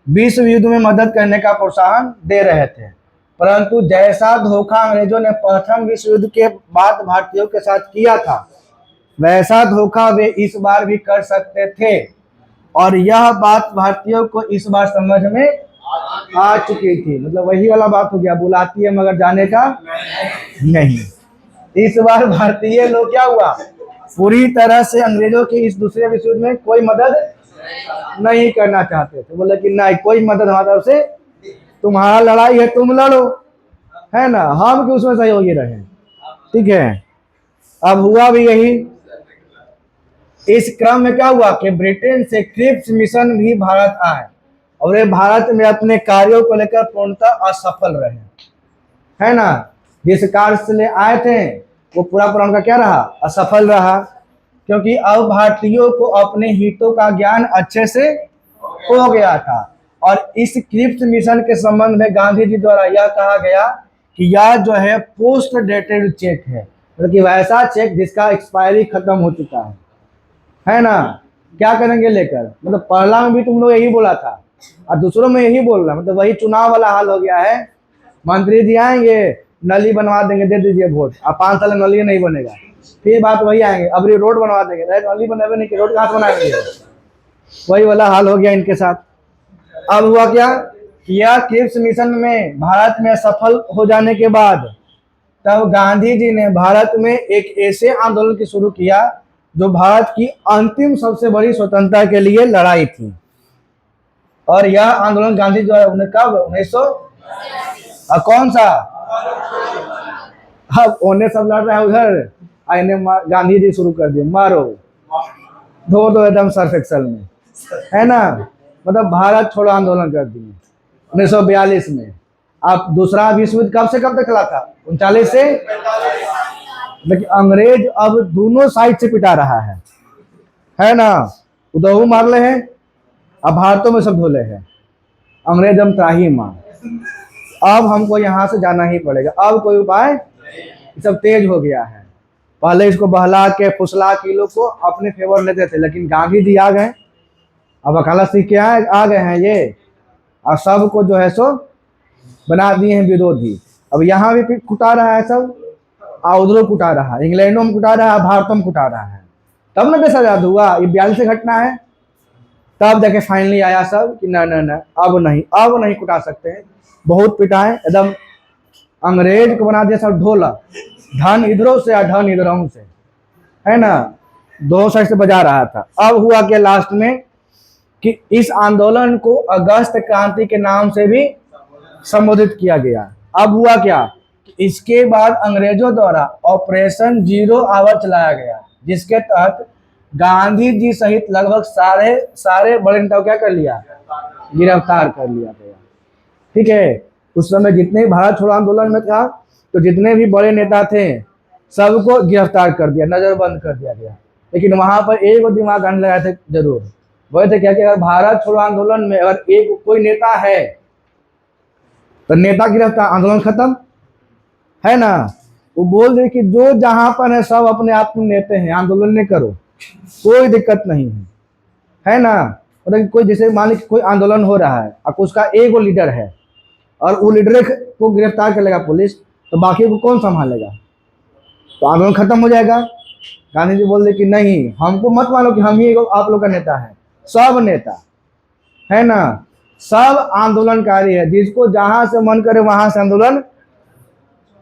विश्व युद्ध में मदद करने का प्रोत्साहन दे रहे थे। परंतु जैसा धोखा अंग्रेजों ने प्रथम विश्व युद्ध के बाद भारतीयों के साथ किया था, वैसा धोखा वे इस बार भी कर सकते थे। और यह बात भारतीयों को इस बार समझ में आ चुकी थी। मतलब वही वाला बात हो गया, बुलाती है मगर जाने का नहीं। इस बार भारतीय लोग क्या हुआ, पूरी तरह से अंग्रेजों की इस दूसरे विश्व युद्ध में कोई मदद नहीं करना चाहते थे। बोले कि नहीं, कोई मदद हमारी तरफ से, तुम्हारा लड़ाई है तुम लड़ो, है ना, हम कि उसमें सहयोगी रहे, ठीक है। अब हुआ भी यही। इस क्रम में क्या हुआ कि ब्रिटेन से क्रिप्स मिशन भी भारत आए और वे भारत में अपने कार्यों को लेकर पूर्णतः असफल रहे, है ना। जिस कार्य से ले आए थे वो पूरा उनका क्या रहा, असफल रहा। क्योंकि अब भारतीयों को अपने हितों का ज्ञान अच्छे से हो गया था। और इस क्रिप्स मिशन के संबंध में गांधी जी द्वारा यह कहा गया कि यह जो है पोस्ट डेटेड चेक है, मतलब कि वैसा चेक जिसका एक्सपायरी खत्म हो चुका है ना। क्या करेंगे लेकर, मतलब पहला में भी तुम लोग यही बोला था और दूसरों में यही बोल रहा, मतलब वही चुनाव वाला हाल हो गया है। मंत्री जी आएंगे, नली बनवा देंगे, दे दीजिए वोट, अब 5 साल में नली नहीं बनेगा। फिर बात वही आएंगे, अब ये रोड बनवा देंगे, नली बनावे नहीं कि रोड कहाँ से बनाएंगे। वही वाला हाल हो गया इनके साथ। अब हुआ क्या, यह क्रिप्स मिशन में भारत में सफल हो जाने के बाद तब गांधी जी ने भारत में एक ऐसे आंदोलन की शुरू किया जो भारत की अंतिम सबसे बड़ी स्वतंत्रता के लिए लड़ाई थी। और यह आंदोलन गांधी द्वारा कब, 1900 कौन सा, अब उन्हें सब लड़ रहा है उधर, आईने गांधी जी शुरू कर दिए, मारो धो दो एकदम सर्फेक्सल में, है ना। मतलब भारत छोड़ो आंदोलन कर दिए 1942 में। अब दूसरा विश्व युद्ध कब से कब तक चला था, 39 से। लेकिन अंग्रेज अब दोनों साइड से पिटा रहा है ना। उधर मार ले हैं, अब भारतों में सब धोले हैं, अंग्रेज हम त्राही मार। अब हमको यहाँ से जाना ही पड़ेगा, अब कोई उपाय, सब तेज हो गया है। पहले इसको बहला के फुसला के लोग को अपने फेवर लेते थे, लेकिन गांधी जी आ गए, अब अकाला सीख के आ गए हैं ये, और सबको जो है सो बना दिए हैं विरोधी। अब यहाँ भी कुटा रहा है सब, और उधरों कुटा रहा है, इंग्लैंडों में कुटा रहा है, भारतों में कुटा रहा है। तब ना देश आजाद हुआ, ये 42 से घटना है। तब जाके फाइनली आया सब कि ना ना ना, अब नहीं कुटा सकते हैं। बहुत पिटाए, एकदम अंग्रेज को बना दिया सब ढोलक, धन इधरों से या धन इधरों से, है ना, दो साइड से बजा रहा था। अब हुआ क्या लास्ट में कि इस आंदोलन को अगस्त क्रांति के नाम से भी संबोधित किया गया। अब हुआ क्या, इसके बाद अंग्रेजों द्वारा ऑपरेशन जीरो आवर चलाया गया, जिसके तहत गांधी जी सहित लगभग सारे बड़े नेताओं क्या कर लिया, गिरफ्तार कर लिया गया। ठीक है, उस समय जितने भारत छोड़ो आंदोलन में था, तो जितने भी बड़े नेता थे सबको गिरफ्तार कर दिया, नजरबंद कर दिया गया। लेकिन वहां पर एक दिमाग आने लगाए थे जरूर, वह थे क्या कि अगर भारत छोड़ो आंदोलन में अगर एक कोई नेता है तो नेता गिरफ्तार, आंदोलन खत्म, है ना। वो बोल दे कि जो जहां पर है सब अपने आप में नेते हैं, आंदोलन नहीं करो, कोई दिक्कत नहीं है ना। मतलब कोई जैसे मान लीजिए कोई आंदोलन हो रहा है और उसका एक लीडर है और वो लीडर को गिरफ्तार कर लेगा पुलिस, तो बाकी को कौन संभालेगा, तो आंदोलन खत्म हो जाएगा। गांधी जी बोल दे कि नहीं, हमको मत मानो कि हम ही आप लोग का नेता है, सब नेता है ना, सब आंदोलनकारी है, जिसको जहां से मन करे वहां से आंदोलन,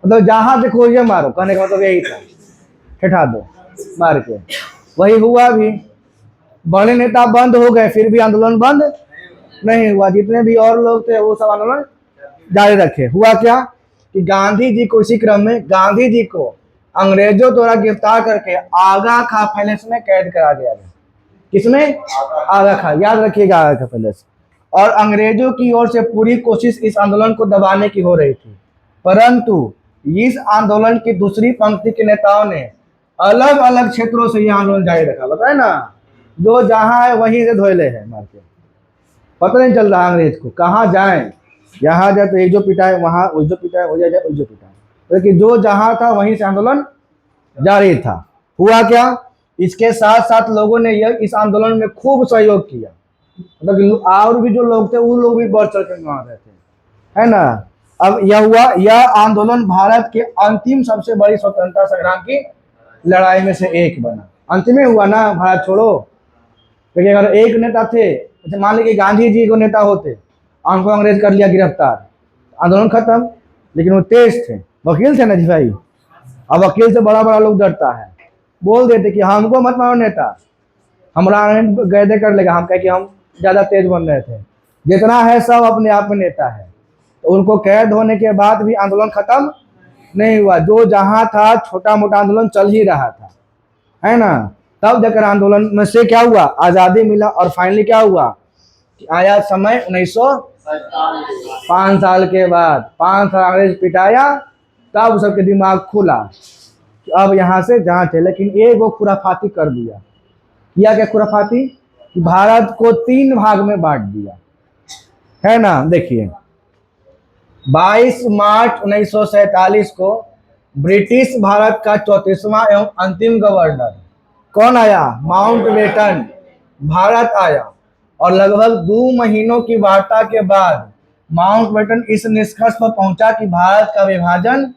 मतलब जहां से खोजिए मारो, कहने का मतलब यही था, ठेठा दो मार के। वही हुआ भी, बड़े नेता बंद हो गए फिर भी आंदोलन बंद नहीं हुआ, जितने भी और लोग थे वो सब आंदोलन जारी रखे। हुआ क्या कि गांधी जी को इसी क्रम में गांधी जी को अंग्रेजों द्वारा गिरफ्तार करके आगा खां पैलेस में कैद करा दिया गया। किसमें, आगा खां, याद रखिएगा आगा खां पैलेस। और अंग्रेजों की ओर से पूरी कोशिश इस आंदोलन को दबाने की हो रही थी, परंतु इस आंदोलन की दूसरी पंक्ति के नेताओं ने अलग अलग क्षेत्रों से यह आंदोलन जारी रखा। बताए ना, जो जहां है वहीं से धोले है मार के, पता नहीं चल रहा अंग्रेज को कहाँ जाए, यहाँ जाए तो एक जो पिटाए, वहां उस जो पिटाए, हो जाए उस जो पिटाए, लेकिन जो जहां था वहीं से आंदोलन जारी था। हुआ क्या, इसके साथ साथ लोगों ने यह इस आंदोलन में खूब सहयोग किया, मतलब और भी जो लोग थे वो लोग भी बढ़ चढ़ कर वहां रहे थे, है ना। अब यह हुआ, यह आंदोलन भारत के अंतिम सबसे बड़ी स्वतंत्रता संग्राम की लड़ाई में से एक बना। अंतिम में हुआ ना भारत छोड़ो, क्योंकि अगर एक नेता थे, जैसे मान लीजिए गांधी जी को नेता होते, उनको अंग्रेज कर लिया गिरफ्तार, आंदोलन खत्म। लेकिन वो तेज थे, वकील थे ना जी भाई, अब वकील से बड़ा बड़ा लोग डरता है, बोल देते कि हमको मत मारो नेता, हमारा कैदे कर लेगा, हम कहे कि हम ज्यादा तेज बन रहे थे, जितना है सब अपने आप में नेता है। तो उनको कैद होने के बाद भी आंदोलन खत्म नहीं हुआ, जो जहां था छोटा मोटा आंदोलन चल ही रहा था, है ना। तब जाकर आंदोलन में से क्या हुआ, आजादी मिला, और फाइनली क्या हुआ कि आया समय 1905 साल के बाद, 5 साल अंग्रेज पिटाया, तब सबके दिमाग खुला कि अब यहाँ से जहाँ थे। लेकिन एक वो खुराफाती कर दिया, किया क्या खुराफाती, कि भारत को 3 भाग में बांट दिया, है ना। देखिए 22 मार्च 1947 को ब्रिटिश भारत का 34वां एवं अंतिम गवर्नर कौन आया, माउंटबेटन भारत आया, और लगभग 2 महीनों की वार्ता के बाद माउंटबेटन इस निष्कर्ष पर पहुंचा कि भारत का विभाजन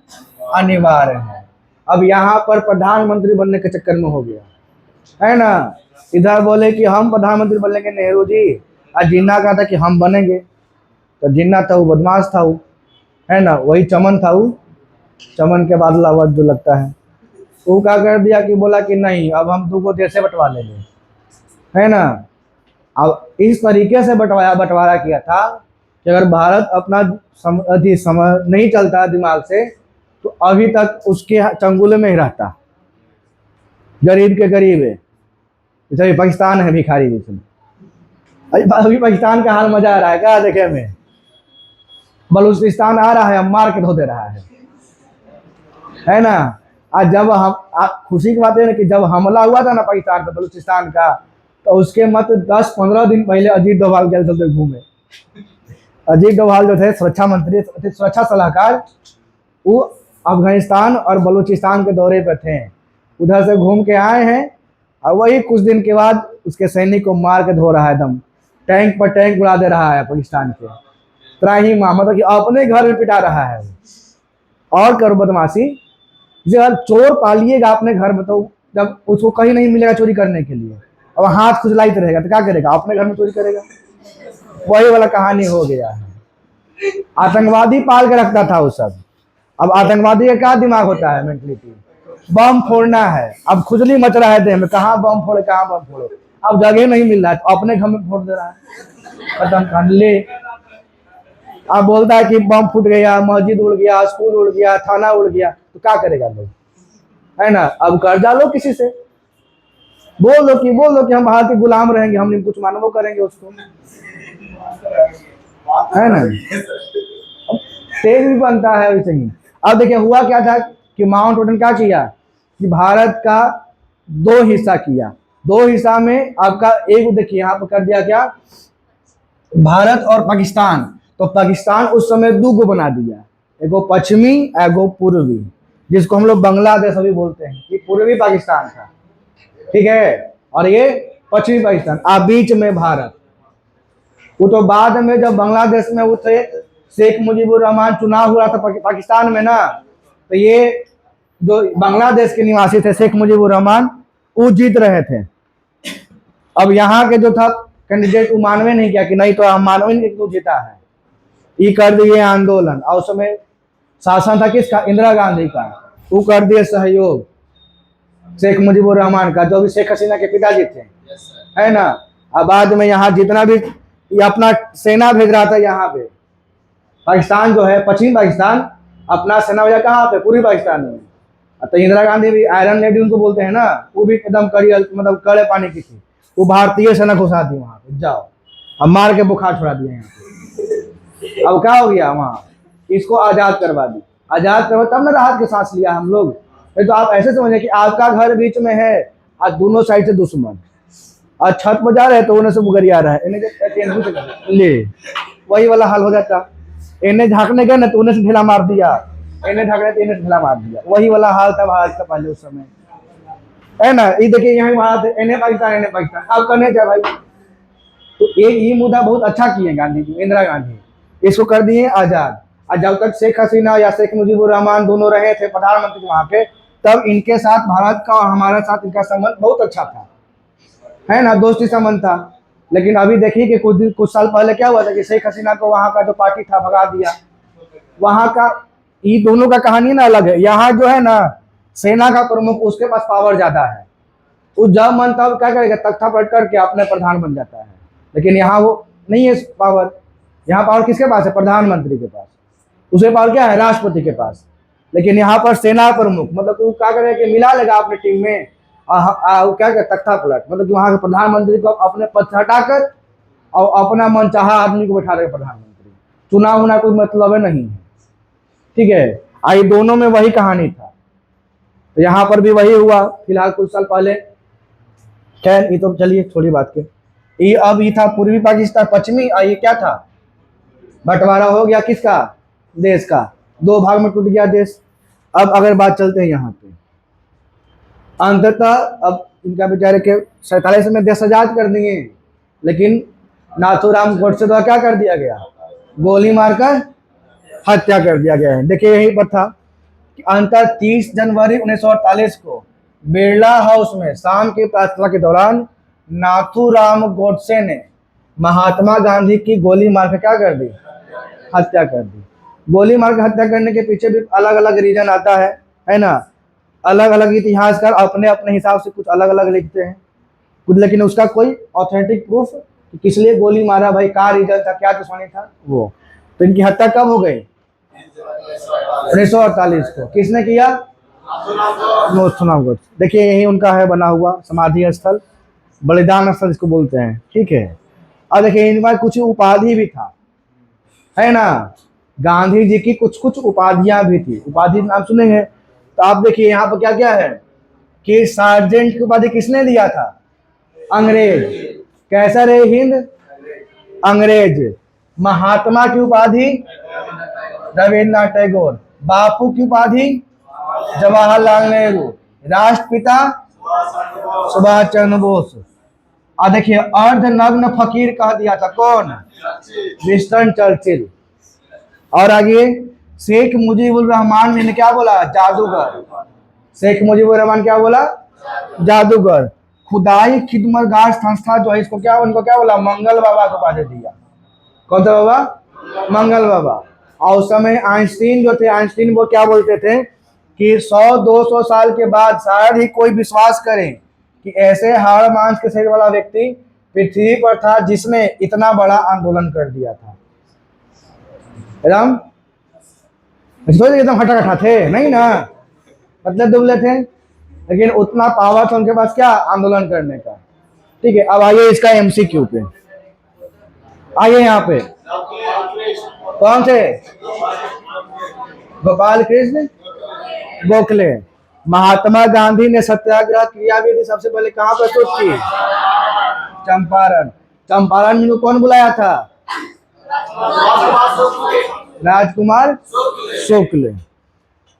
अनिवार्य है। अब यहाँ पर प्रधानमंत्री बनने के चक्कर में हो गया, है ना। इधर बोले कि हम प्रधानमंत्री बनेंगे नेहरू जी, और जिन्ना कहा था कि हम बनेंगे, तो जिन्ना था वो बदमाश था वो, है ना, वही चमन था वो, चमन के बाद लावत जो लगता है, वो क्या कर दिया कि बोला कि नहीं, अब हम तुमको देश से बंटवा लेंगे, है ना। अब इस तरीके से बंटवारा किया था कि अगर भारत अपना समय नहीं चलता दिमाग से, तो अभी तक उसके चंगुल में ही रहता, गरीब के गरीब है। जैसे पाकिस्तान है भिखारी जैसे, अभी पाकिस्तान का हाल मजा आ रहा है क्या देखे में, बलूचिस्तान आ रहा है, मार के धो दे रहा है ना। आज जब हम खुशी की बात है ना कि जब हमला हुआ था ना पाकिस्तान पर बलूचिस्तान का, तो उसके मत 10-15 दिन पहले अजीत डोभाल गए थे घूमे। अजीत डोभाल जो थे सुरक्षा मंत्री, सुरक्षा सलाहकार, वो अफगानिस्तान और बलूचिस्तान के दौरे पर थे, उधर से घूम के आए हैं, और वही कुछ दिन के बाद उसके सैनिक को मार के धो रहा है, एकदम टैंक पर टैंक उड़ा दे रहा है पाकिस्तान के, त्राही माँ, मतलब कि अपने घर में पिटा रहा है। और करो बदमाशी। जब चोर पालिएगा अपने घर में, तो जब उसको कहीं नहीं मिलेगा चोरी करने के लिए, अब हाथ खुजलाइत रहेगा तो क्या करेगा? अपने घर में चोरी करेगा। वही वाला कहानी हो गया है। आतंकवादी पाल के रखता था वो सब। अब आतंकवादी का क्या दिमाग होता है, मेंटलिटी, बम फोड़ना है। अब खुजली मच रहा है देह में, कहाँ बम फोड़े कहाँ बम फोड़े, अब जगह नहीं मिल रहा है तो अपने घर में फोड़ दे रहा है, खत्म कर ले। अब बोलता है कि बम फूट गया, मस्जिद उड़ गया, स्कूल उड़ गया, थाना उड़ गया, तो क्या करेगा लोग, है ना? अब कर्जा लो किसी से, बोल दो कि हम बाहर के गुलाम रहेंगे, हम कुछ मानवो करेंगे उसको, है ना? अब तेल भी बनता है वैसे ही। अब देखिए हुआ क्या था कि माउंटबेटन क्या किया कि भारत का दो हिस्सा किया। दो हिस्सा में आपका एक देखिए यहाँ पर कर दिया क्या, भारत और पाकिस्तान। तो पाकिस्तान उस समय दो गो बना दिया, एगो पश्चिमी एगो पूर्वी, जिसको हम लोग बांग्लादेश अभी बोलते हैं। ये पूर्वी पाकिस्तान था, ठीक है, और ये पश्चिमी पाकिस्तान, आप बीच में भारत। वो तो बाद में जब बांग्लादेश में वो थे, शेख मुजीबुर रहमान चुनाव हुआ था पाकिस्तान में ना, तो ये जो बांग्लादेश के निवासी थे शेख मुजीबुर रहमान, वो जीत रहे थे। अब यहाँ के जो था कैंडिडेट, वो मानवे नहीं किया कि नहीं तो हम मानवे नहीं क्यों जीता है, ये कर दिए आंदोलन। और उस समय शासन था किसका, इंदिरा गांधी का, वो कर दिए सहयोग शेख मुजीबुर रहमान का, जो भी शेख हसीना के पिताजी थे, है ना? अब बाद में यहाँ जितना भी ये अपना सेना भेज रहा था यहाँ पे, पाकिस्तान जो है पश्चिमी पाकिस्तान अपना सेना भेजा कहाँ पे, पूर्वी पाकिस्तान में। तो इंदिरा गांधी भी आयरन लेडी उनको बोलते हैं ना, वो भी एकदम कड़ी मतलब कड़े पानी की थी, वो भारतीय सेना घुसा दी वहां पे, जाओ अब मार के बुखार छुड़ा दिया यहाँ पे। अब क्या हो गया वहाँ, इसको आजाद करवा दी, आजाद करवा तब ना राहत के सांस लिया हम लोग। तो आप ऐसे समझे कि आपका घर बीच में है, आज दोनों साइड से दुश्मन, आज छत पर जा रहे हैं तो उन्हें से बुगरिया रहा है, इन्हें ले वही वाला हाल हो जाता। इन्हें झाँकने गए ना तो उन्हें से ढीला मार दिया, इन्हें ढक तो इन्हें ढीला मार दिया, वही वाला हाल था भारत का पहले उस समय, है ना? ये देखिए यहाँ भारत, इन्हें पाकिस्तान, अब करने जाए भाई। तो ये मुद्दा बहुत अच्छा किए गांधी जी, इंदिरा गांधी, इसको कर दिए आजाद। और जब तक शेख हसीना या शेख मुजीबुर रहमान दोनों रहे थे प्रधानमंत्री वहां पे, तब इनके साथ भारत का और हमारे साथ इनका संबंध बहुत अच्छा था, है ना? दोस्ती संबंध था। लेकिन अभी देखिए कि कुछ साल पहले क्या हुआ था कि शेख हसीना को वहां का जो पार्टी था भगा दिया। वहां का ये दोनों का कहानी ना अलग है। यहाँ जो है ना सेना का प्रमुख, उसके पास पावर ज्यादा है, वो जब मन तब क्या करेगा, तख्ता पलट करके अपने प्रधान बन जाता है। लेकिन यहाँ वो नहीं है पावर, यहाँ पावर किसके पास है, प्रधानमंत्री के पास, उसे पावर क्या है, राष्ट्रपति के पास। लेकिन यहाँ पर सेना प्रमुख मतलब वो क्या करेगा कि मिला लेगा अपने टीम में, क्या कर तख्ता पलट, मतलब कि वहां के प्रधानमंत्री को अपने पद से हटाकर और अपना मनचाहा आदमी को बैठा देगा प्रधानमंत्री। चुनाव होना कोई मतलब नहीं है, ठीक है? आई दोनों में वही कहानी था, तो यहाँ पर भी वही हुआ फिलहाल कुछ साल पहले। खैर ये तो चलिए छोड़ी बात के, ये अब ये था पूर्वी पाकिस्तान पश्चिमी, ये क्या था, बंटवारा हो गया किसका, देश का, दो भाग में टूट गया देश। अब अगर बात चलते हैं यहाँ पे, अंततः अब इनका बेचारे के 47 में देश आजाद कर दिए, लेकिन नाथूराम गोडसे द्वारा क्या कर दिया गया, गोली मारकर हत्या कर दिया गया है। देखिए यही पर था कि अंतर 30 जनवरी 1948 को बिरला हाउस में शाम की प्रार्थना के दौरान नाथूराम गोडसे ने महात्मा गांधी की गोली मारकर क्या कर दी, हत्या कर दी। गोली मारकर हत्या करने के पीछे भी अलग अलग रीजन आता है ना? अलग अलग इतिहासकार अपने अपने हिसाब से कुछ अलग अलग लिखते हैं कुछ, लेकिन उसका कोई ऑथेंटिक प्रूफ कि किस लिए गोली मारा भाई, क्या रीजन था, क्या दुश्मनी था वो। तो इनकी हत्या कब हो गई, 1948 को। किसने किया, नाथूराम गोडसे। देखिए यही उनका है बना हुआ समाधि स्थल, बलिदान स्थल इसको बोलते हैं, ठीक है? अब देखिए इनके पास कुछ उपाधि भी था, है ना? गांधी जी की कुछ कुछ उपाधियां भी थी, उपाधि नाम सुनेंगे तो आप देखिए यहाँ पर क्या क्या है कि सार्जेंट की उपाधि किसने दिया था, अंग्रेज। कैसर ए हिंद, अंग्रेज। महात्मा की उपाधि रविन्द्रनाथ टैगोर। बापू की उपाधि जवाहरलाल नेहरू। राष्ट्रपिता सुभाष चंद्र बोस। और देखिए अर्धनग्न फकीर कह दिया था कौन, विंस्टन चर्चिल। और आगे शेख मुजीबुर रहमान ने क्या बोला? जादूगर। शेख मुजीबुर रहमान क्या बोला? जादूगर। खुदाई खिदमतगार संस्था जो है इसको क्या, उनको क्या बोला? मंगल बाबा को उपाधि दिया। कौन सा बाबा? मंगल बाबा। और उस समय आइंस्टीन जो थे, आइंस्टीन वो क्या बोलते थे कि 100-200 साल के बाद शायद ही कोई विश्वास करे कि ऐसे हाड़ मांस के शरीर वाला व्यक्ति पृथ्वी पर था जिसने इतना बड़ा आंदोलन कर दिया था। एकदम एकदम हटा थे नहीं ना, पतले दुबले थे, लेकिन उतना पावर था उनके पास क्या, आंदोलन करने का। ठीक है, अब आइए इसका एमसीक्यू पे आइए। यहाँ पे कौन थे? गोपाल कृष्ण गोखले। महात्मा गांधी ने सत्याग्रह क्रियाविधि सबसे पहले कहाँ प्रस्तुत की? चंपारण। चंपारण में कौन बुलाया था? राजकुमार शुक्ल।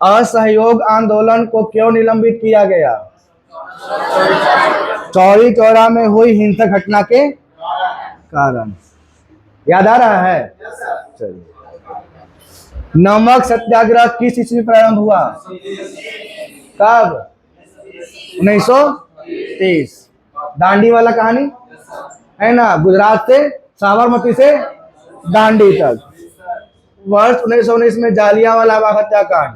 असहयोग आंदोलन को क्यों निलंबित किया गया? चौरी चौरा में हुई हिंसक घटना के कारण। याद आ रहा है? चलिए, नमक सत्याग्रह किस ईस्वी में प्रारंभ हुआ? कब? 1930। दांडी वाला कहानी है ना, गुजरात से साबरमती से दांडी तक। वर्ष 1919 में जालियांवाला बाग हत्याकांड,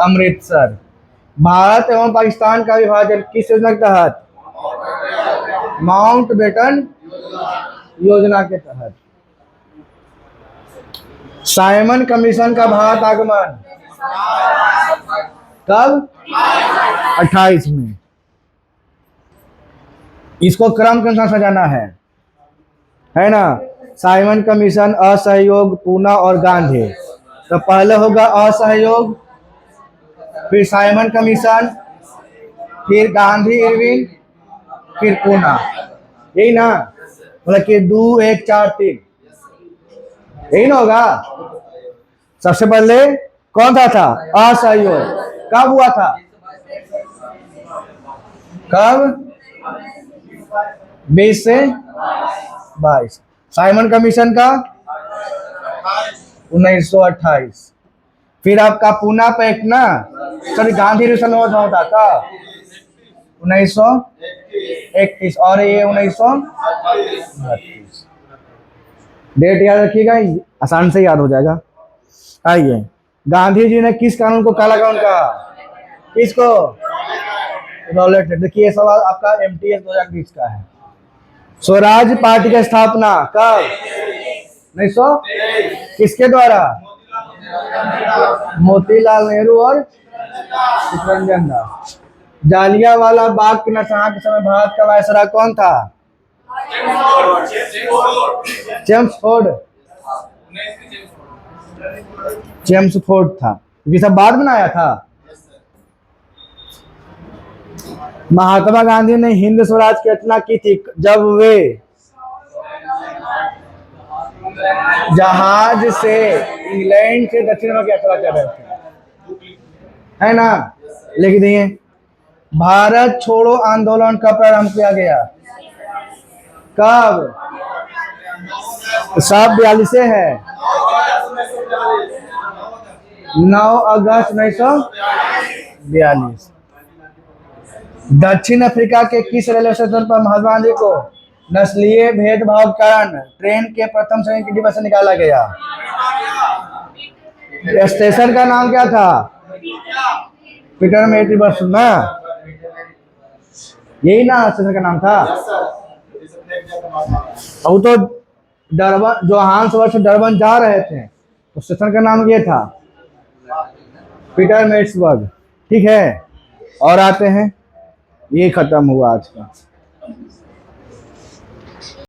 अमृतसर। भारत एवं पाकिस्तान का विभाजन किस योजना के तहत? माउंटबेटन योजना के तहत। साइमन कमीशन का भारत आगमन कब? 28 में। इसको क्रम के अनुसार सजाना है ना। साइमन कमीशन, असहयोग, पूना और गांधी। तो पहले होगा असहयोग, फिर साइमन कमीशन, फिर गांधी इरविन, फिर पूना। यही ना, मतलब कि 2 1 4 3 यही ना होगा। सबसे पहले कौन था? असहयोग। कब हुआ था? कब? 20 से 22। साइमन कमीशन का 1928। फिर आपका पूना पैक्ट ना, सॉरी गांधी रिजोल्यूशन होता था 1931 और ये 1932। डेट याद रखिएगा, आसान से याद हो जाएगा। आइए, गांधी जी ने किस कानून को काला कानून कहा? किसको? रॉलेट। देखिए सवाल आपका MTS 2020 का है। स्वराज पार्टी की स्थापना कब? 1900। किसके द्वारा? मोतीलाल नेहरू और चित्तरंजन दास। जालियांवाला बाग के नरसंहार के समय भारत का वायसराय कौन था? चेम्सफोर्ड। चेम्सफोर्ड था, ये सब बाद में आया था। महात्मा गांधी ने हिंद स्वराज की रचना की थी जब वे जहाज से इंग्लैंड से दक्षिण में यात्रा कर रहे थे, है ना। लिख दिए। भारत छोड़ो आंदोलन कब प्रारंभ किया गया? कब? सब 42 है। 9 अगस्त 1942। दक्षिण अफ्रीका के किस रेलवे स्टेशन पर महात्मा गांधी को नस्लीय भेदभाव के कारण ट्रेन के प्रथम श्रेणी के डिब्बे से निकाला गया? स्टेशन का नाम क्या था? पीटर बस ना, यही ना स्टेशन का नाम था। अब तो डरबन, जोहान्सबर्ग से डरबन जा रहे थे तो स्टेशन का नाम ये था, पीटरमेट्सबर्ग। ठीक है, और आते हैं, ये खत्म हुआ आज का।